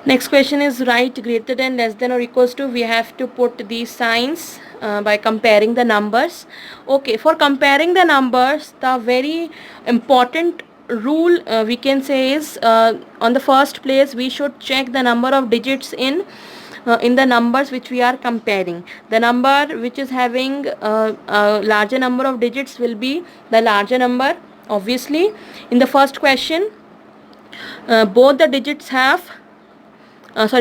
Next question is write greater than, less than or equals to. We have to put these signs by comparing the numbers. Okay, for comparing the numbers, the very important rule we can say is, on the first place we should check the number of digits in the numbers which we are comparing. The number which is having a larger number of digits will be the larger number. Obviously, in the first question, both the digits have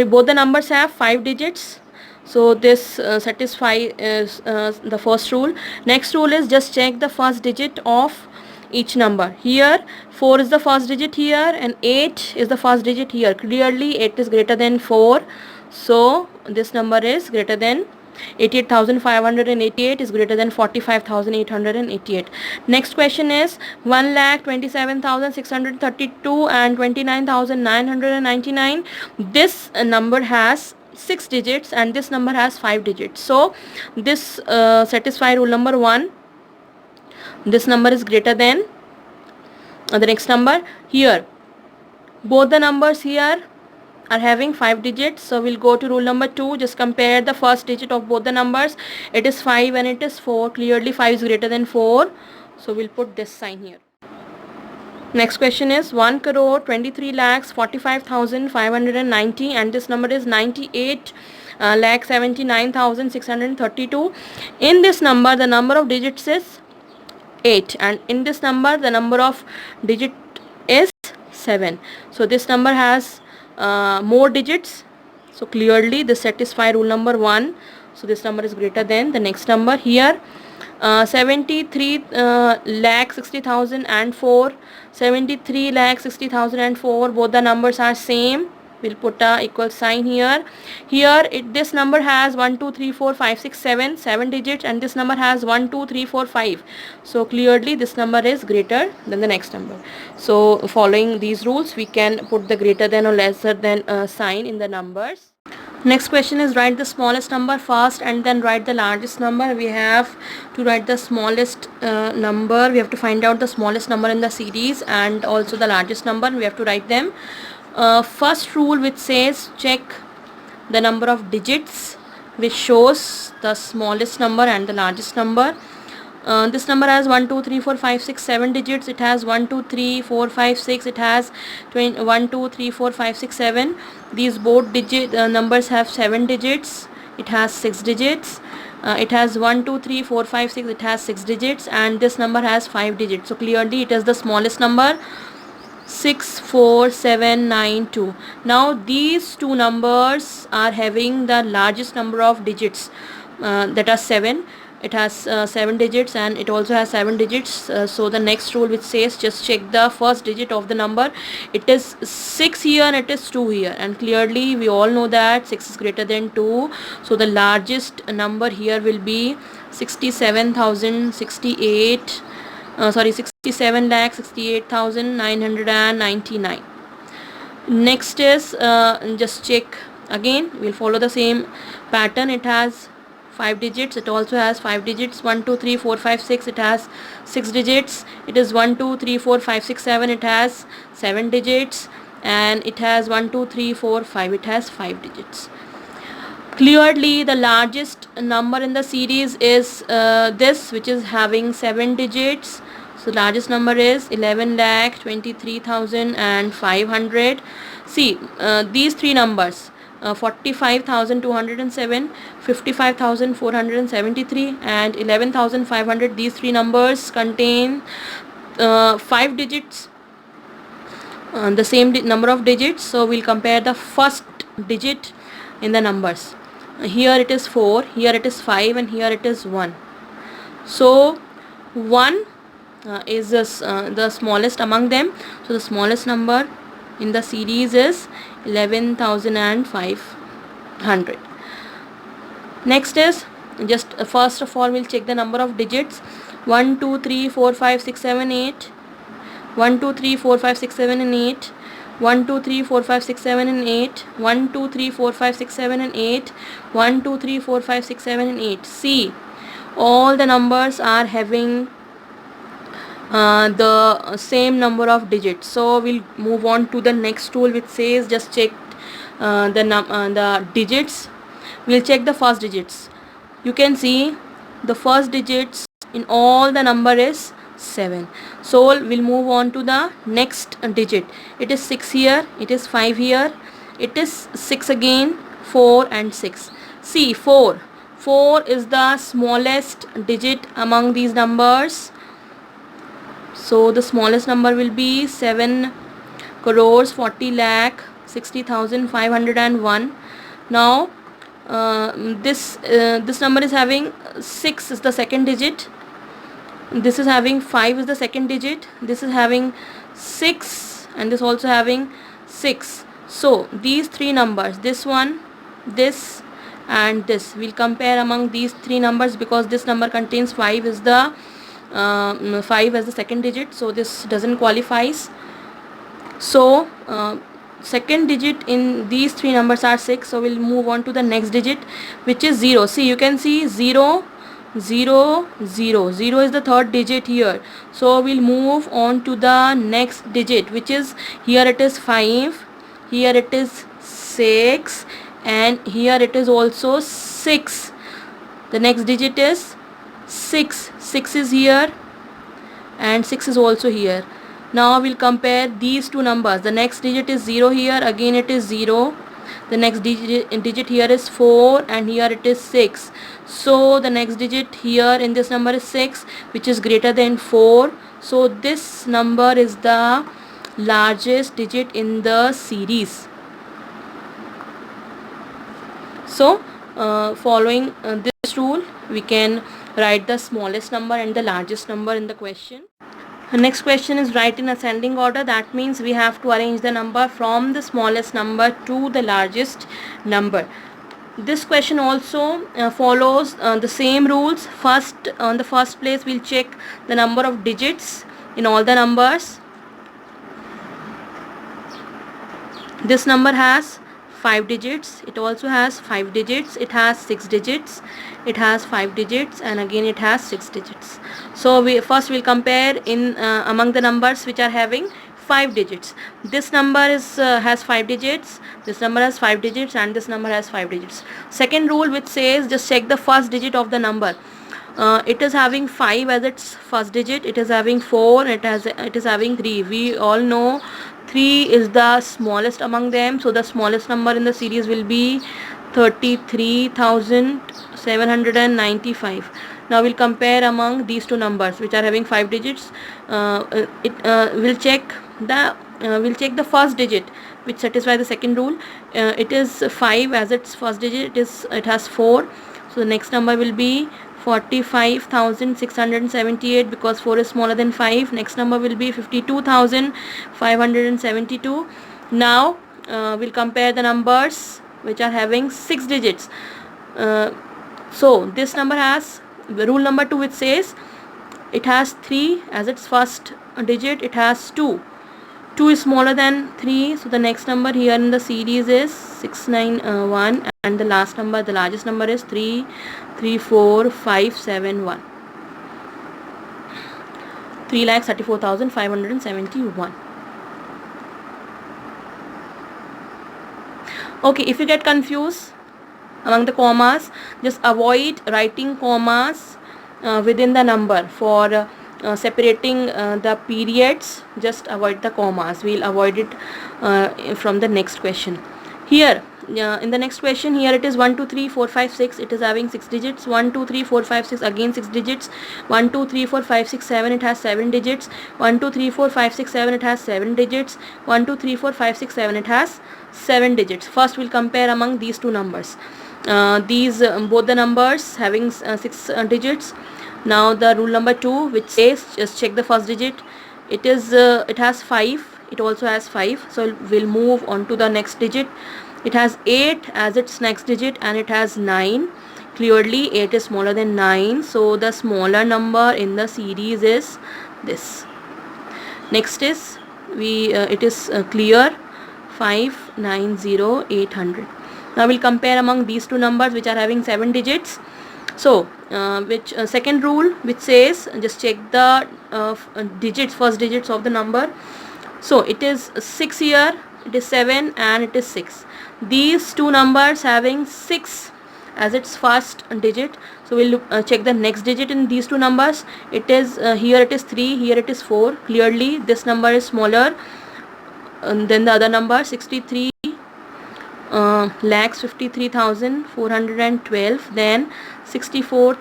both the numbers have 5 digits, so this satisfies the first rule. Next rule is just check the first digit of each number. Here 4 is the first digit here and 8 is the first digit here. Clearly 8 is greater than 4, so this number is greater than 88,588 is greater than 45,888. Next question is 1,27,632 and 29,999. This number has 6 digits and this number has 5 digits. So this satisfy rule number 1. This number is greater than the next number. Here both the numbers here are having 5 digits, so we'll go to rule number 2. Just compare the first digit of both the numbers. It is 5 and it is 4. Clearly 5 is greater than 4, so we'll put this sign here. Next question is 1,23,45,590 and this number is 98,79,632. In this number the number of digits is 8 and in this number the number of digit is 7. So this number has more digits, so clearly this satisfy rule number 1. So this number is greater than the next number. Here 73,60,000 and 4, 73,60,000 and 4, both the numbers are same. We'll put a equal sign here. Here this number has 1 2 3 4 5 6 7 digits and this number has 1 2 3 4 5. So clearly this number is greater than the next number. So following these rules we can put the greater than or lesser than sign in the numbers. Next question is write the smallest number first and then write the largest number. We have to write the smallest number. We have to find out the smallest number in the series and also the largest number. We have to write them. First rule which says check the number of digits, which shows the smallest number and the largest number. This number has 1 2 3 4 5 6 7 digits. It has 1 2 3 4 5 6. It has 1 2 3 4 5 6 7. These both numbers have 7 digits. It has 6 digits. It has 1 2 3 4 5 6. It has 6 digits and this number has 5 digits. So clearly it is the smallest number. 6 4 7 9 2. Now these two numbers are having the largest number of digits, that are 7. It has 7 digits and it also has 7 digits. So the next rule which says just check the first digit of the number. It is 6 here and it is 2 here, and clearly we all know that 6 is greater than 2. So the largest number here will be 67,068. 67,68,999. Next is just check again. We'll follow the same pattern. It has 5 digits. It also has 5 digits. 1 2 3 4 5 6. It has 6 digits. It is 1 2 3 4 5 6 7. It has 7 digits, and it has 1 2 3 4 5. It has 5 digits. Clearly the largest number in the series is this, which is having 7 digits. So largest number is 11,23,500. See these three numbers, 45,207, 55,473 and 11,500. These three numbers contain 5 digits, the same number of digits. So we'll compare the first digit in the numbers. Here it is 4, here it is 5 and here it is 1. So 1 is the smallest among them. So the smallest number in the series is 11,500. Next is just first of all we'll check the number of digits. 1 2 3 4 5 6 7 8. 1 2 3 4 5 6 7 and 8. 1 2 3 4 5 6 7 and 8. 1 2 3 4 5 6 7 and 8. 1 2 3 4 5 6 7 and 8. See, all the numbers are having the same number of digits. So we'll move on to the next tool which says just check the digits. We'll check the first digits. You can see the first digits in all the number is 7. So we'll move on to the next digit. It is 6 here, it is 5 here, it is 6 again, 4 and 6. See, 4 is the smallest digit among these numbers. So the smallest number will be 7 crores 40 lakh 60,501. Now this number is having 6 is the second digit, this is having 5 is the second digit, this is having 6 and this also having 6. So these three numbers, this one, this and this, we'll compare among these three numbers because this number contains 5 is the 5 as the second digit, so this doesn't qualifies. So second digit in these three numbers are 6. So we'll move on to the next digit, which is 0. See, you can see 0 0 0 0 is the third digit here. So we'll move on to the next digit, which is, here it is 5, here it is 6 and here it is also 6. The next digit is 6. 6 is here and 6 is also here. Now we'll compare these two numbers. The next digit is 0 here, again it is 0. The next digit here is 4 and here it is 6. So the next digit here in this number is 6, which is greater than 4. So this number is the largest digit in the series. So following this rule, we can write the smallest number and the largest number in the question. The next question is write in ascending order. That means we have to arrange the number from the smallest number to the largest number. This question also follows the same rules. First, on the first place, we'll check the number of digits in all the numbers. This number has 5 digits, it also has 5 digits, it has 6 digits, it has 5 digits and again it has 6 digits. So we'll compare in among the numbers which are having 5 digits. This number has 5 digits, this number has 5 digits and this number has 5 digits. Second rule, which says just check the first digit of the number. It is having 5 as its first digit, it is having 4, it is having 3. We all know 3 is the smallest among them, so the smallest number in the series will be 33,795. Now we'll compare among these two numbers which are having 5 digits. We'll check the first digit which satisfies the second rule. It is 5 as its first digit, it has 4. So the next number will be 45,678 because 4 is smaller than 5. Next number will be 52,572. Now we'll compare the numbers which are having 6 digits. So this number has rule number 2, which says it has 3 as its first digit, it has 2. 2 is smaller than 3, so the next number here in the series is 691 and the last number, the largest number is 334,571. 3,34,571. Okay, if you get confused among the commas, just avoid writing commas within the number. For separating the periods, just avoid the commas. We'll avoid it from the next question. Here in the next question, here it is 1 2 3 4 5 6, it is having 6 digits. 1 2 3 4 5 6, again 6 digits. 1 2 3 4 5 6 7, it has 7 digits. 1 2 3 4 5 6 7, it has 7 digits. 1 2 3 4 5 6 7, it has 7 digits. First we'll compare among these two numbers. These both the numbers having 6 digits. Now the rule number 2, which says just check the first digit. It has 5, it also has 5. So we'll move on to the next digit. It has 8 as its next digit and it has 9. Clearly 8 is smaller than 9, so the smaller number in the series is this. Next is it is clear 590,800. Now we'll compare among these two numbers which are having 7 digits. So second rule, which says just check the first digits of the number. So it is 6 here, it is 7 and it is 6. These two numbers having 6 as its first digit. So we'll check the next digit in these two numbers. It is here it is 3, here it is 4. Clearly this number is smaller than the other number. 63 lakhs 53,412. Then 64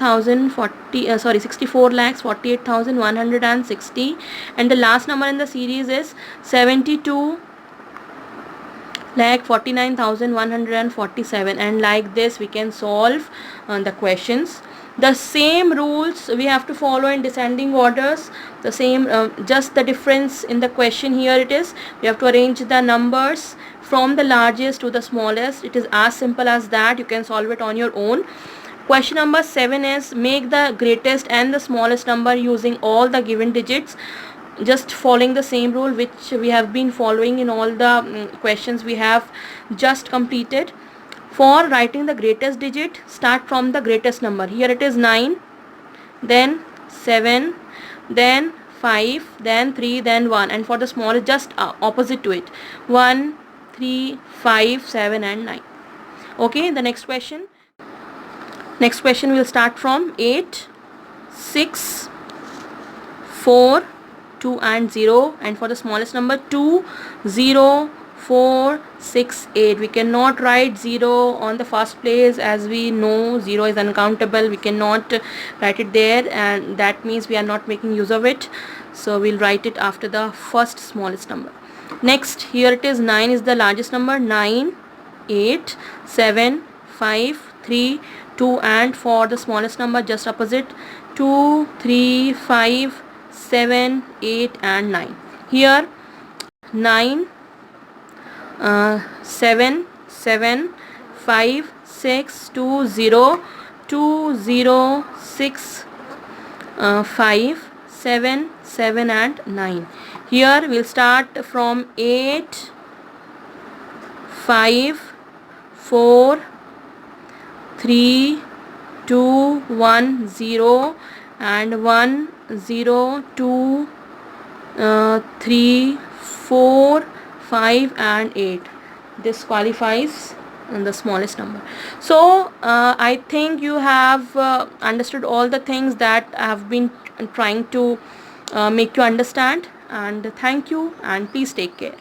lakhs 48,160. And the last number in the series is 72 lakh 49,147. And like this we can solve the questions. The same rules we have to follow in descending orders. The same, just the difference in the question here it is, we have to arrange the numbers from the largest to the smallest. It is as simple as that. You can solve it on your own. Question number 7 is, make the greatest and the smallest number using all the given digits. Just following the same rule which we have been following in all the questions we have just completed. For writing the greatest digit, start from the greatest number. Here it is 9, then 7, then 5, then 3, then 1. And for the smallest, just opposite to it, 1, 3, 5, 7 and 9. Okay, the next question. Next question will start from 8, 6, 4, 2 and 0. And for the smallest number, 2, 0, 4, 6, 8. We cannot write 0 on the first place, as we know 0 is uncountable. We cannot write it there, and that means we are not making use of it. So we'll write it after the first smallest number. Next, here it is 9 is the largest number. 9, 8, 7, 5, 3, 2. And for the smallest number, just opposite, 2, 3, 5, 7, 8 and 9. Here 9, 7, 7, 5, 6, 2, 0, 2, 0, 6, 5, 7, 7 and 9. Here we'll start from 8, 5, 4, 3, 2, 1, 0 and 1, 0, 2, 3, 4, 5 and 8. This qualifies the smallest number. So I think you have understood all the things that I have been trying to make you understand. And thank you, and please take care.